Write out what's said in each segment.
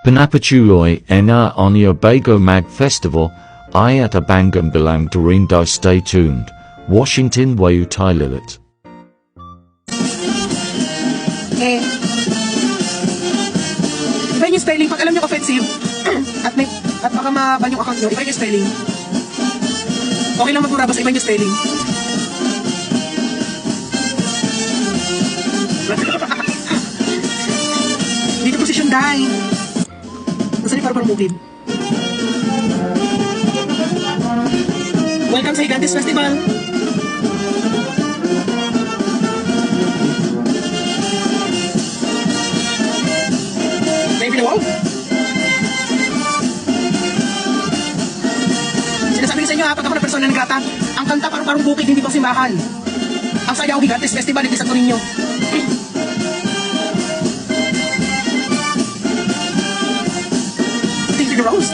Pinapatuloy na Onyo Bago Mag Festival ay at abangan bilang Dorindo. Stay tuned. Washington Wayu Tylilit. Iba yung spelling. Pag alam nyo offensive, at baka maban yung account nyo, iba yung spelling. Okay lang magmura, basta iba yung spelling. Dito position die. Masali parang bukid. Welcome sa Gigantes Festival. Baby the Wow. Sinasabi ko sa inyo ha, pag ako na persona ng gata, ang kanta parang bukid, hindi pang simbahan. Ang sayaw Gigantes Festival, hindi sa Torino. Thank you for the rose.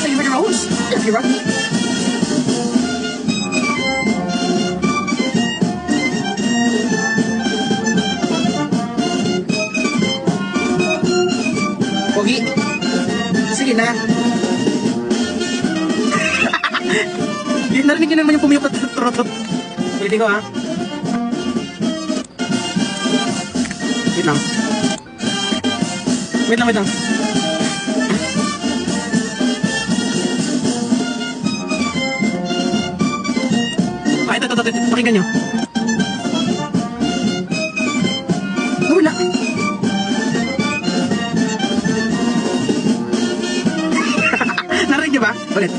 Thank you for the rose. Thank you for the rose. Pogi. Sige na. Narinig nyo naman yung pumiyok na trotot. Ulitin ko ha. Wait lang. Wait lang. Ito. Pakinggan nyo. Wala. Narinig nyo ba? Ulit.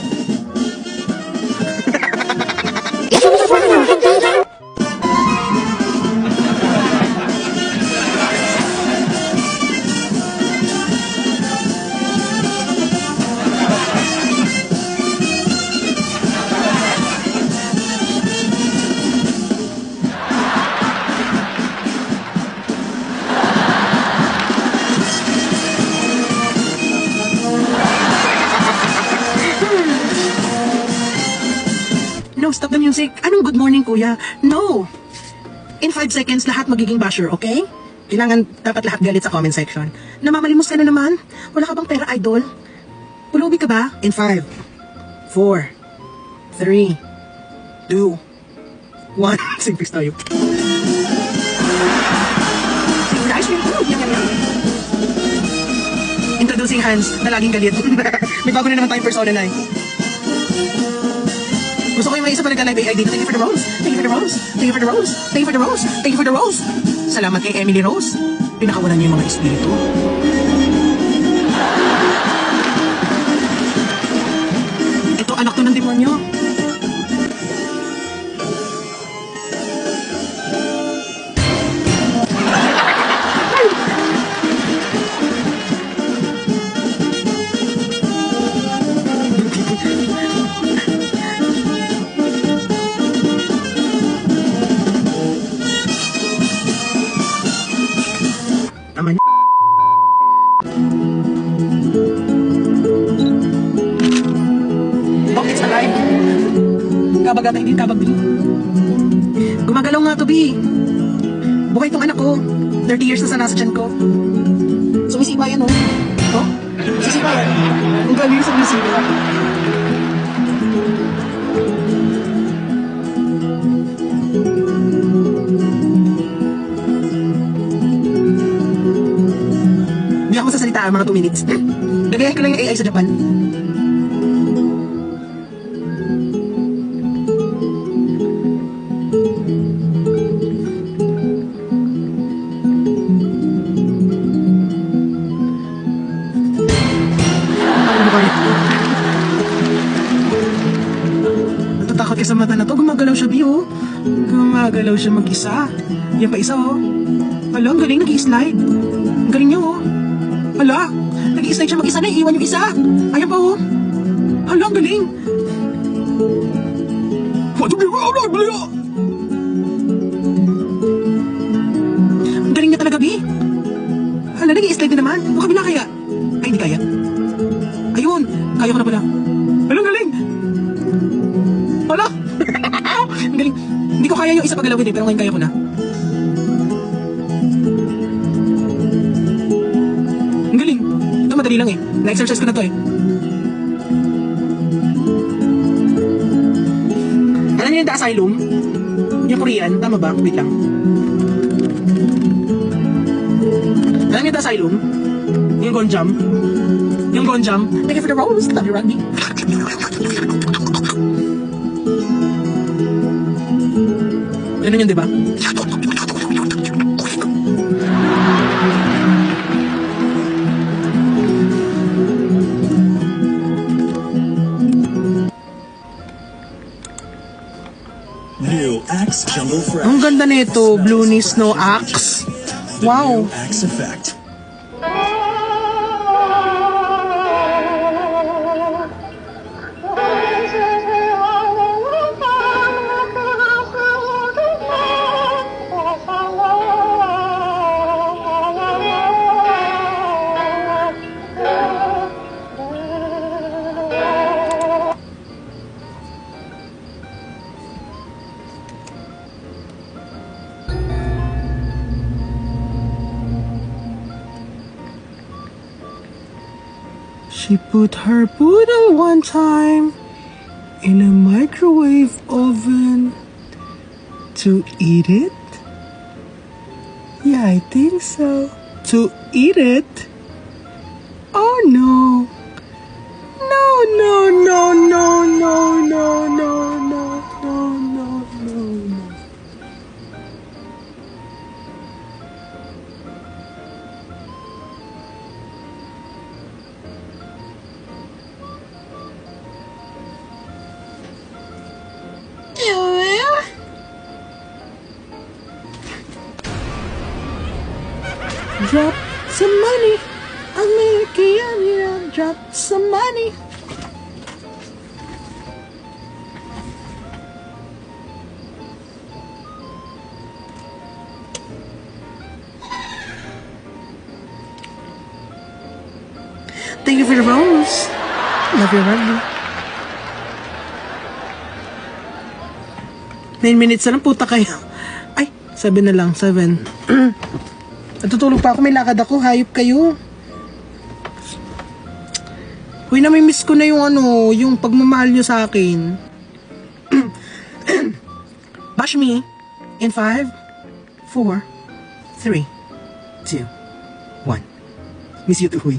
No, stop the music. Anong good morning, kuya? No! In 5 seconds, lahat magiging basher, okay? Kailangan, dapat lahat galit sa comment section. Namamalimos ka na naman? Wala ka bang pera, idol? Pulubi ka ba? In 5, 4, 3, 2, 1. Simpix tayo. Ice cream. Yum. Introducing Hans, na laging galit. May bago na naman tayong persona na eh. Gusto ko yung may isa pa nagka-live AI dito. Thank you for the rose. Thank you for the rose. Thank you for the rose. Thank you for the rose. Thank you for the rose. Salamat kay Emily Rose. Pinakawalan niyo yung mga espiritu. Ito, anak to ng demonyo. Naman oh, it's alive. Kabagata, hindi kabag. Gumagalaw nga to, B. Buhay tong anak ko. 30 years na sa nasa tiyan ko. Sumisipa yan, oh. Oh? Sisipa yan. Ang galing sa sumisipa. Hindi ako sasalita mga 2 minutes. Gagayahin ko lang yung AI sa Japan. Natatakot ka sa mata na to. Gumagalaw siya, Bio. Gumagalaw siya mag-isa. Yan pa isa, oh. Hala, ang galing, nag-i-slide. Ang galing niyo, oh. Hala, nag-i-slide siya mag-isa na, iiwan yung isa. Ayan pa, oh. Hala, ang galing. Ang galing niya talaga, Bi. Hala, nag-i-slide na naman. Yung kabila kaya? Ay, hindi kaya. Ayun, kaya ko na pala. Hala, ang galing. Hala. Ang galing. Hindi ko kaya yung isa pagalawin eh, pero ngayon kaya ko na. Ang galing. Ito madali lang eh. Na-exercise ko na to eh. Alam niyo yung The Asylum? Yung Korean, tama ba? Wait lang. Alam niyo The Asylum? Yung Gonjam? Yung Gonjam? Thank you for the rose. Love you, Randy. Ganun yun, di ba? New Axe Jungle Fresh. Ang ganda nito, Blue Knee Snow Axe. Wow. New Axe Effect. She put her poodle one time in a microwave oven to eat it. Yeah, I think so. To eat it? Oh no. No, no, no, no, no, no, no, no, no, no, no, no. Drop some money. I'll make it. Drop some money. Thank you for the rose. Love you, Randy. 9 minutes na lang, puta kayo. Ay, 7 na lang, 7. Natutulog pa ako, may lakad ako, hayop kayo. Uy, namimiss ko na yung yung pagmamahal nyo sa akin. Bash me in 5, 4, 3, 2, 1. Miss you too, huy.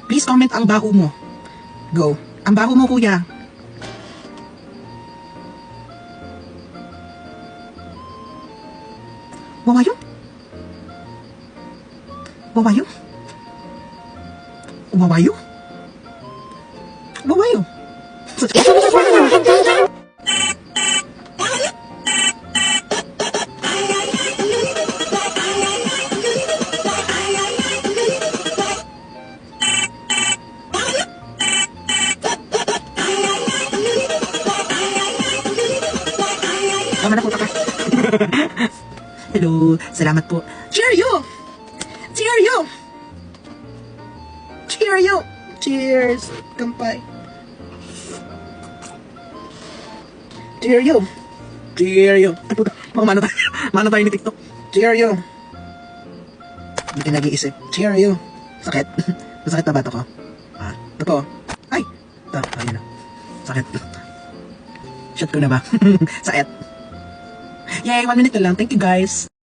Please comment ang baho mo. Go. Ang baho mo, kuya. Wawayo? Wawayo? Wawayo? Wawayo? Tama na po, taka. Hello, salamat po. Cheerio! Cheerio! Cheerio! Cheers! Kampay. Cheerio! Cheerio! Ay puta, mano tayo. Mano tayo ni TikTok. Cheerio! Hindi ka nag-iisip. Cheerio! Sakit. Masakit na bato ko. Ah, totoo. Ay! Ito, ayun na. Sakit. Shot ko na ba? Sakit. Yay, 1 minute na lang. Thank you guys.